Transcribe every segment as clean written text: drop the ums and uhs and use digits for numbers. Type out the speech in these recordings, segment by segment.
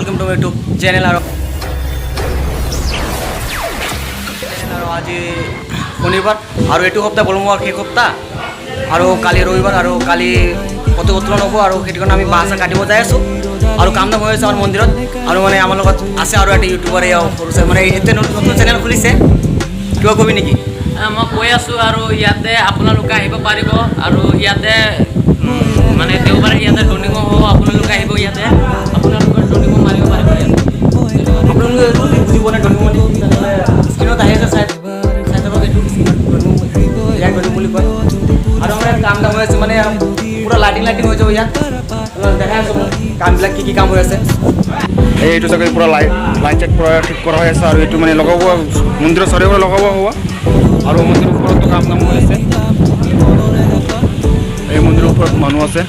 Welcome to my YouTube channel. और आज शनिवार और ये सप्ताह बलम और शेष सप्ताह और काली रविवार और काली पताका उत्तोलन हम और कारण मैं बाँह काटिब जाई आसो और काम दाम हो मंदिर और मैं आम लग आसे और एक यूट्यूबार सर मैं नतुन चैनल खुलिसे क्या कबि नेকি मैं কৈ আছোঁ আৰু ইয়াতে আপোনালোকে আহিব পাৰিব আৰু ইয়াতে মানে দেওবাৰে ইয়াতে ডনিং হ'ব আপোনালোকে আহিব ইয়াতে আপোনালোকৰ ডনিং মাৰিব পাৰিব আপোনালোকে বুজিব নে ডনিং মানে স্ক্ৰীনত আহি আছে চাই চাব এইটো ইয়াক ডনিং বুলি কয় আৰু আমাৰ কাম দাম হৈ আছে মানে পুৰা লাইটিং হৈ যাব ইয়াত দেখা আছে কামবিলাক কি কাম হৈ আছে এইটো চাগে পুৰা লাইন চেক পুৰা ঠিক কৰা হৈ আছে আৰু এইটো মানে লগাব মন্দিৰৰ চাৰিওফালে লগাব হ'ব और मंदिर ऊपर तो काम हो मंदिर ऊपर मानु आसे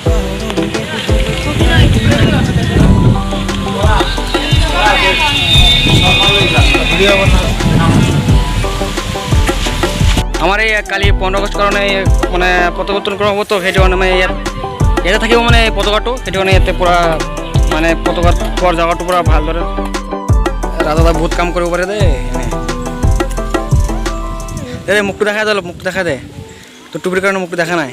हमारे काली 15 अगस्त कारण मैं पताका उत्तोलन करा हम तो मैं इतना थी मैं पताका तो पूरा मैं पताका पार जगह पूरा भल राजा बहुत काम कर दे दे मुखटो देखा दे मुखटो देखा दे तो टुपिर कारण मुखटो देखा ना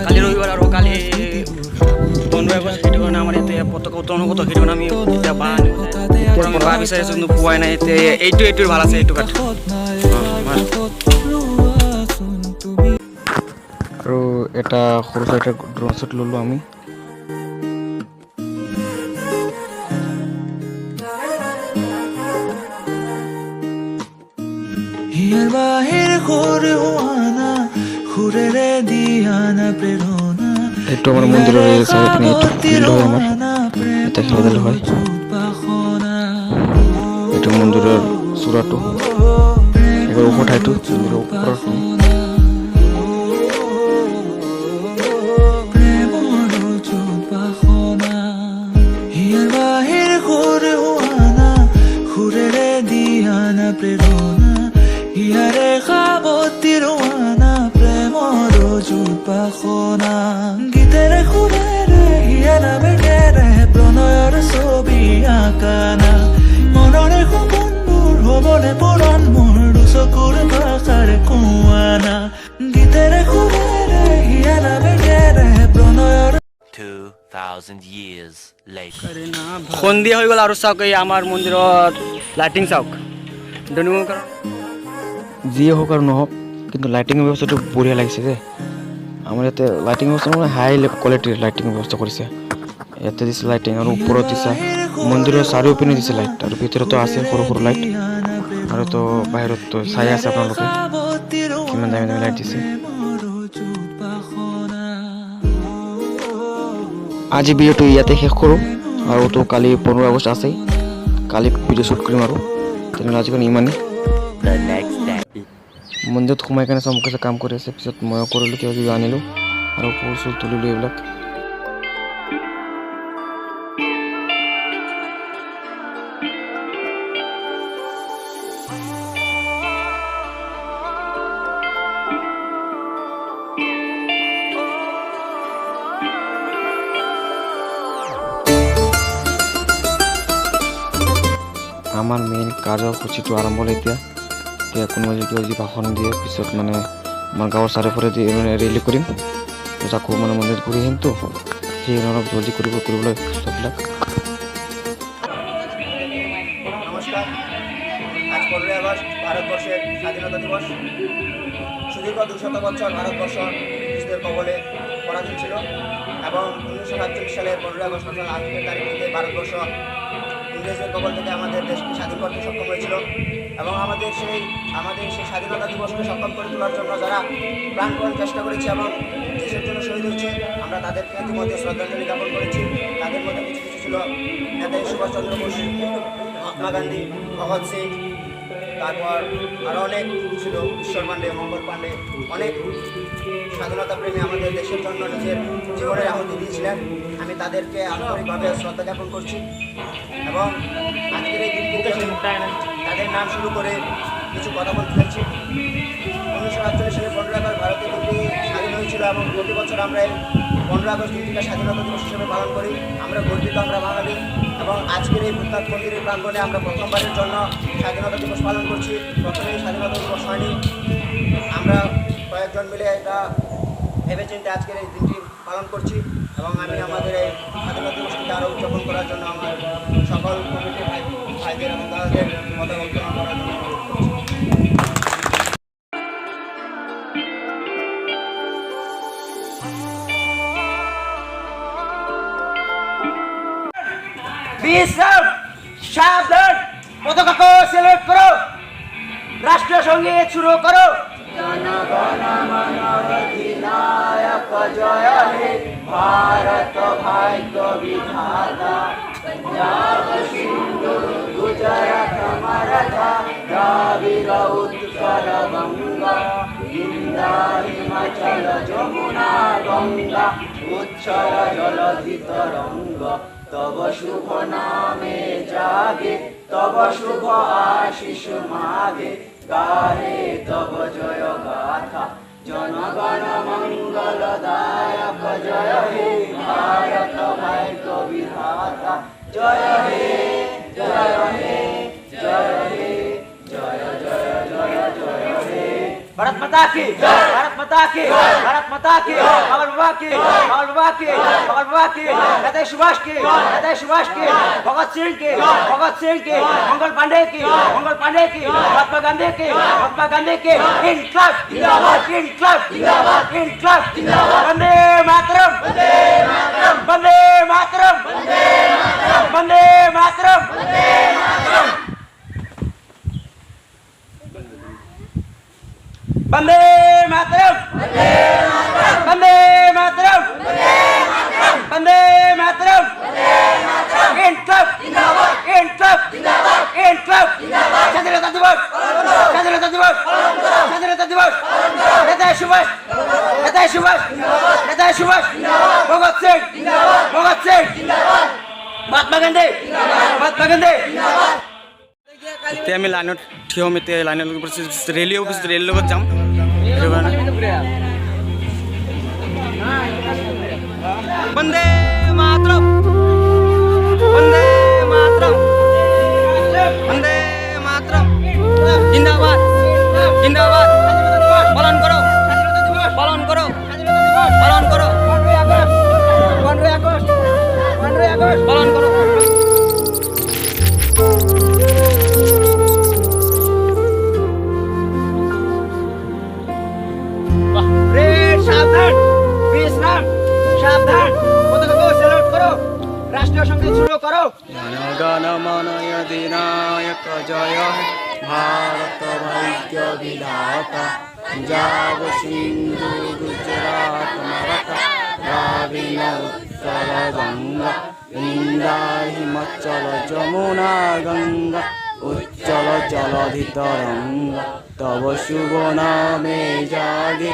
काली रविवार और काली 15 अगस्त पताका उत्तोलन हम तो बाँह विचार पुआ ना ये भल आसे और এটা সৰু এটা ড্ৰোন শ্বট ললো আমি বাহির ঘুরে ওয়ানা ঘুরে রে দিয়ানা প্রেরণা একটু আমার মন্দিরের সাইড নিয়ে একটু ফিল্ড হয় আমার এটা খেলাধুলা হয় এটা মন্দিরের চূড়াটো এবার উপর ঠাইটো মন্দিরের উপর বাহির ঘুরে ওয়ানা ঘুরে রে দিয়ানা প্রেরণা ইয়ারে খাবতি রোয়ানা প্রেমর জুপাখনা গীতের খুবেরে হিয়ানা বেগেরে প্রণয়র ছবি আঁকানা মনরে সপোনবোৰ হবলে পৰণ মোৰ চকুৰ ভাষাৰ কুৱানা গীতেৰ খুবেৰে হিয়ানা বেগেৰে প্ৰণয়ৰ 2000 years later সন্ধিয়া হৈ গ'ল আৰু চাওক এই আমাৰ মন্দিৰত লাইটিং চাওক ডনিং যিয়ে হোক আৰু নহওক কিন্তু লাইটিং ব্যৱস্থাটো বঢ়িয়া লাগিছে যে আমাৰ ইয়াতে লাইটিং ব্যৱস্থা মানে হাই কোৱালিটিৰ লাইটিং ব্যৱস্থা কৰিছে ইয়াতে দিছে লাইটিং আৰু ওপৰত দিছে মন্দিৰৰ চাৰিওপিনে দিছে লাইট আৰু ভিতৰতো আছে সৰু সৰু লাইট আৰু তো বাহিৰত তো চাই আছে আপোনালোকে কিমান দামী দামী লাইট দিছে আজি ভিডিঅ'টো ইয়াতে শেষ কৰোঁ আৰু তো কালি 15 আগষ্ট আছেই কালি ভিডিঅ' শ্বুট কৰিম আৰু তেনেহ'লে আজি ইমানেই the next day মন্দিৰত সোমাই কেনে চমকাছে কাম কৰি আছে পিছত মই কৰিলোঁ কিবা কিবি আনিলোঁ আৰু ফুল চুল তুলিলোঁ এইবিলাক আমাৰ মেইন কাৰ্যসূচীটো আৰম্ভ হ'ল এতিয়া কোনোবাই যদি ভাষণ দিয়ে পিছত মানে আমাৰ গাঁৱৰ চাৰিওফালে দি মানে ৰেলী কৰিম আকৌ মানে মন্দিৰত ঘূৰি আহিম তো সেই অলপ জলদি কৰিবলৈ চববিলাক নমস্কার আজ 15 আগস্ট ভারতবর্ষের স্বাধীনতা দিবস সুদীর্ঘ 200 বছর ভারতবর্ষ ব্রিটিশদের কবলে পরাধীন ছিল এবং 1947 সালের 15 আগস্ট আজকের তারিখ থেকে ভারতবর্ষ ইংরেজদের কবল থেকে আমাদের দেশকে স্বাধীন করতে সক্ষম হয়েছিল এবং আমাদের সেই স্বাধীনতা দিবসকে সক্ষম করে তোলার জন্য যারা প্রাণপণ চেষ্টা করেছে এবং দেশের জন্য শহীদ হয়েছে আমরা তাদেরকে ইতিমধ্যে শ্রদ্ধাঞ্জলি জ্ঞাপন করেছি তাদের মধ্যে কিছু কিছু ছিল নেতাজি সুভাষচন্দ্র বোস মহাত্মা গান্ধী ভগৎ সিং তারপর আরও অনেক ছিল ঈশ্বর পাণ্ডে মঙ্গল পাণ্ডে অনেক স্বাধীনতা প্রেমী আমাদের দেশের জন্য নিজের জীবনের আহুতি দিয়েছিলেন আমি তাদেরকে আন্তরিকভাবে শ্রদ্ধা জ্ঞাপন করছি এবং আজকের এই দিনটিতে তাদের নাম শুরু করে কিছু কথা বলতে চাইছি 1948 সালে 15 দিনটি স্বাধীন হয়েছিল এবং প্রতি বছর আমরা এই 15 আগস্ট দিনটিকে স্বাধীনতা দিবস হিসেবে পালন করি। আমরা গর্বিত, আমরা বাঙালি। এবং আজকের এই ভূতনাথ মন্দিরের প্রাঙ্গণে আমরা প্রথমবারের জন্য স্বাধীনতা দিবস পালন করছি। প্রথমে এই স্বাধীনতা দিবস হয়নি, আমরা কয়েকজন মিলে এটা ভেবেচিন্তে আজকের এই দিনটি পালন করছি। এবং আমি আমাদের এই স্বাধীনতা দিবসটিকে আরও উদযাপন করার জন্য আমার সকল কমিটির ভাইদের এবং দাদাদের মতামত গ্রহণ করার জন্য অনুরোধ করছি। বিশ্রাম, সাবধান, পতাকাকে সেলেক্ট করো, রাষ্ট্রীয় সঙ্গীত শুরু করো। জনগণ মন অধিনায়ক জয় হে, ভারত ভাগ্য বিধাতা, পঞ্জাব সিন্ধু গুজরাট মারাঠা, দ্রাবিড় উৎকল বঙ্গ, বিন্ধ্যা হিমাচল যমুনা গঙ্গা, উচ্ছল জলধি তরঙ্গ। তব শুভ নামে জাগে, তব শুভ আশিস মাগে, গাহে তব জয় গাথা, জনগণ মঙ্গল দায়ক জয় হে, ভারত ভাগ্য বিধাতা জয় হে, জয় হে, জয় হে, জয় জয় জয় জয় হে। भारत माता की, भारत माता की, भारत माता की, अमर बाबा की, अमर बाबा की, अमर बाबा की, नेताजी सुभाष की, नेताजी सुभाष की, भगत सिंह की, भगत सिंह की, मंगल पांडे की, मंगल पांडे की, महात्मा गांधी की, महात्मा गांधी की, इनकलाब जिंदाबाद, इनकलाब जिंदाबाद, इनकलाब जिंदाबाद। वंदे मातरम, वंदे मातरम, वंदे मातरम, वंदे मातरम, वंदे मातरम, वंदे मातरम। वंदे मातरम, वंदे मातरम, वंदे मातरम, इनकलाब जिंदाबाद, इनकलाब जिंदाबाद, इनकलाब जिंदाबाद। स्वाधीनता दिवस, स्वाधीनता दिवस, स्वाधीनता दिवस। नेताजी सुभाष, नेताजी सुभाष, नेताजी सुभाष, भगत सिंह, भगत सिंह, महात्मा गांधी, महात्मा गांधी। এতিয়া আমি লাইনত থিয় হ'ম। এতিয়া লাইনৰ ৰেলী হ'ব, পিছত ৰেলীৰ লগত যাম। সেইটো কাৰণে বন্দে মাতৰম, বন্দে মাতৰম, বন্দে মাতৰম, জিন্দাবাদ, জিন্দাবাদ। পালন করো, পালন করো, পালন করো, 15 আগস্ট, 15 আগস্ট পালন করো। সাবধান, বিশ্রাম, সাবধান, পতাকাকে সেলুট করো, রাষ্ট্রীয় সঙ্গীত শুরু করো। জনগণ মন অধিনায়ক জয় হে, ভারত ভাগ্য বিধাতা, পঞ্জাব সিন্ধু গুজরাট মারাঠা, দ্রাবিড় উৎকল গঙ্গা, বিন্ধ্যা হিমাচল যমুনা গঙ্গা, উচ্চল জলধি তরঙ্গ। তব শুভ নামে জাগে,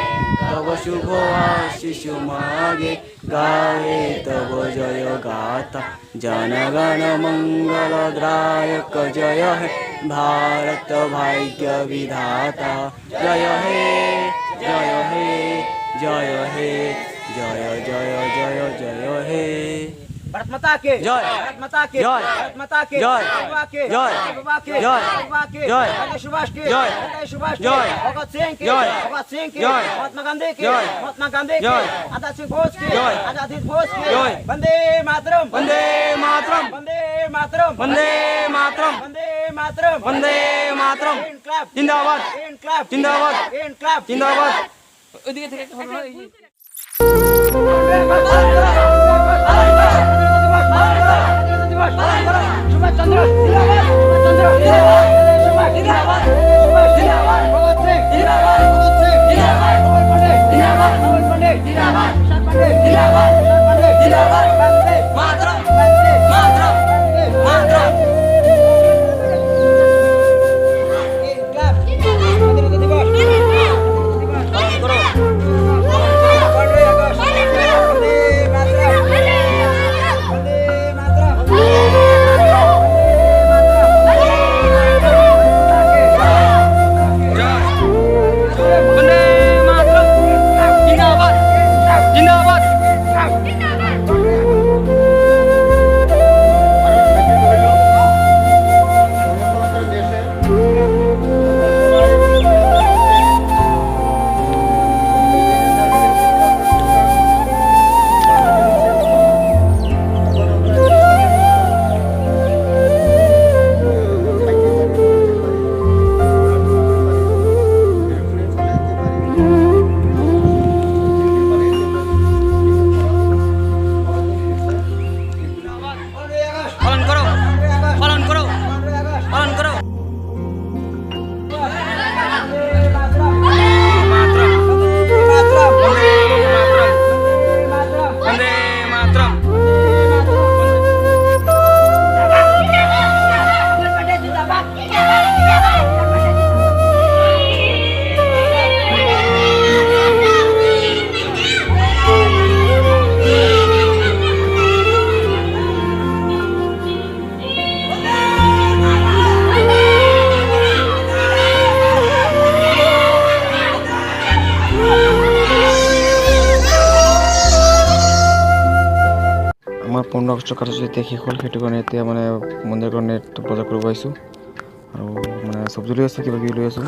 তব শুভ আশিস মাগে, গায়ে তব জয় গাথা, জনগণ মঙ্গল দায়ক জয় হে, ভারত ভাগ্য বিধাতা জয় হে, জয় হে, জয় হে, জয় জয় জয় জয় হে। भारत माता के जय, भारत माता के जय, भारत माता के जय, बाबा के जय, बाबा के जय, बाबा के जय, नेताजी सुभाष के जय, नेताजी सुभाष के जय, भगत सिंह के जय, भगत सिंह के जय, महात्मा गांधी के जय, महात्मा गांधी के जय, आजाद सिंह बोस के जय, आजाद हिंद बोस के जय, वंदे मातरम, वंदे मातरम, वंदे मातरम, वंदे मातरम, वंदे मातरम, वंदे मातरम, इनकलाब जिंदाबाद, इनकलाब जिंदाबाद, इनकलाब जिंदाबाद। ওইদিকে থেকে একটা ঘটনা এই- सुभाष चंद्र जिंदाबाद, सुभाष चंद्र जिंदाबाद, सुभाष जिंदाबाद, सुभाष जिंदाबाद, भगत सिंह जिंदाबाद, भगत सिंह जिंदाबाद, अमर पांडे जिंदाबाद, अमर पांडे जिंदाबाद, शरद पांडे जिंदाबाद, शरद पांडे जिंदाबाद, वंदे मातरम, वंदे मातरम, वंदे मातरम। इनकलाब स्वाधीनता दिवस, स्वाधीनता दिवस पालन करो। 15 আগস্ট, वंदे मातरम। 15 আগষ্টৰ কাৰ্যসূচী শেষ হ'ল, সেইটো কাৰণে এতিয়া মানে মন্দিৰৰ কাৰণে বজাৰ কৰিব আহিছোঁ আৰু মানে চব্জি লৈ আছোঁ, কিবা কিবি লৈ আছোঁ,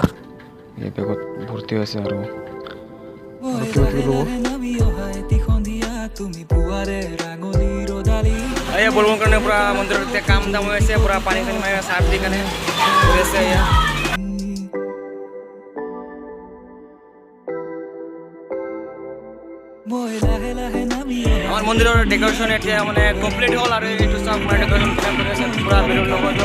এই বেগত ভৰ্তি হৈ আছে আৰু কিবা কিবি ল'ব। এয়া বলবৰ কাৰণে পূৰা মন্দিৰত এতিয়া কাম দাম হৈ আছে, পূৰা পানী চানী মাৰি চাৰ্ফ দি কাৰণে কৰি আছে এয়া। আমাৰ মন্দিৰৰ ডেক'ৰেশ্যন এতিয়া মানে কমপ্লিট হ'ল আৰু এইটো চব মানে ডেক'ৰেশ্যন কৰি আছে পূৰা বেলুন লগত।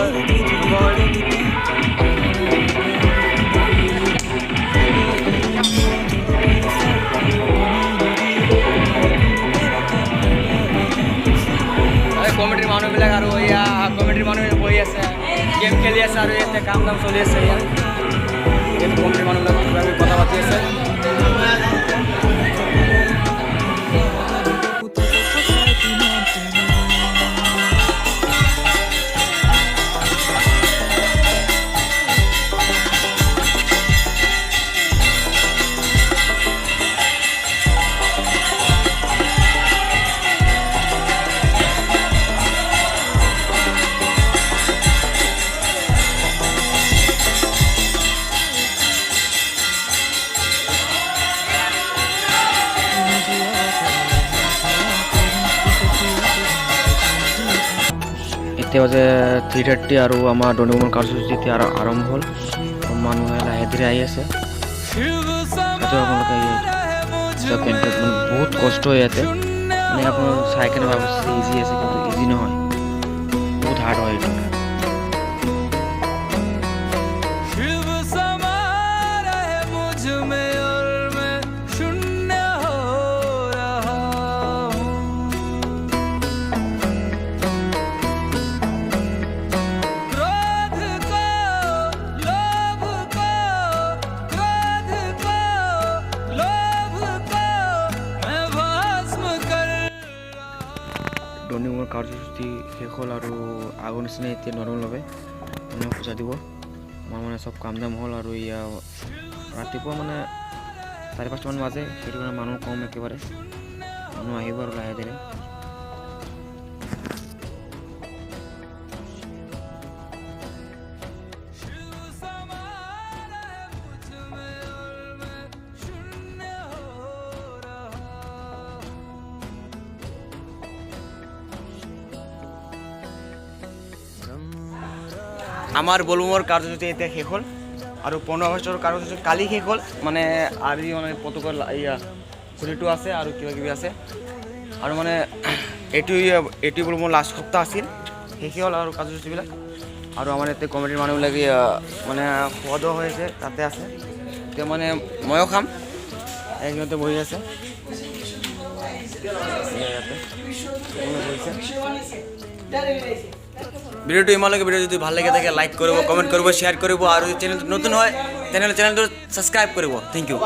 কমিটিৰ মানুহবিলাক আৰু এয়া কমিটিৰ মানুহ বহি আছে, গেম খেলি আছে আৰু ইয়াতে কাম দাম চলি আছে। ইয়াত কমিটিৰ মানুহবিলাক কিবা কিবি কথা পাতি আছে। এতিয়া বাজে 3:30 আৰু আমাৰ দণ্ডুমন কাৰ্যসূচী এতিয়া আৰম্ভ হ'ল। মানুহে লাহে ধীৰে আহি আছে। আপোনালোকে মানে বহুত কষ্ট ইয়াতে, মানে আপোনাৰ চাই কেনে ভাবিছে ইজি আছে, কিন্তু ইজি নহয়, বহুত হাৰ্ড হয় এইটো। দণ্ডুমন কাৰ্যসূচী শেষ হ'ল আৰু আগৰ নিচিনা এতিয়া নৰ্মেলভাৱে মানুহে পূজা দিব। আমাৰ মানে চব কাম দাম হ'ল আৰু ইয়া ৰাতিপুৱা মানে 4-5 মান বাজে, সেইটো কাৰণে মানুহ কম, একেবাৰে মানুহ আহিব আৰু লাহে ধীৰে। আমাৰ বলুমৰ কাৰ্যসূচী এতিয়া শেষ হ'ল আৰু 15 আগষ্টৰ কাৰ্যসূচী কালি শেষ হ'ল। মানে আজি মানে পতাকা এয়া খুলিটো আছে আৰু কিবা কিবি আছে আৰু মানে এইটো বলুমৰ লাষ্ট সপ্তাহ আছিল, শেষে হ'ল আৰু কাৰ্যসূচীবিলাক। আৰু আমাৰ ইয়াতে কমিটিৰ মানুহবিলাকে মানে খোৱা দোৱা হৈ আছে, তাতে আছে। এতিয়া মানে ময়ো খাম, একজনতে বহি আছে ভিডিঅ'টো ইমানলৈকে। ভিডিঅ' যদি ভাল লাগে থাকে লাইক কৰিব, কমেণ্ট কৰিব, শ্বেয়াৰ কৰিব আৰু যদি চেনেলটো নতুন হয় তেনেহ'লে চেনেলটো ছাবস্ক্ৰাইব কৰিব। Thank U.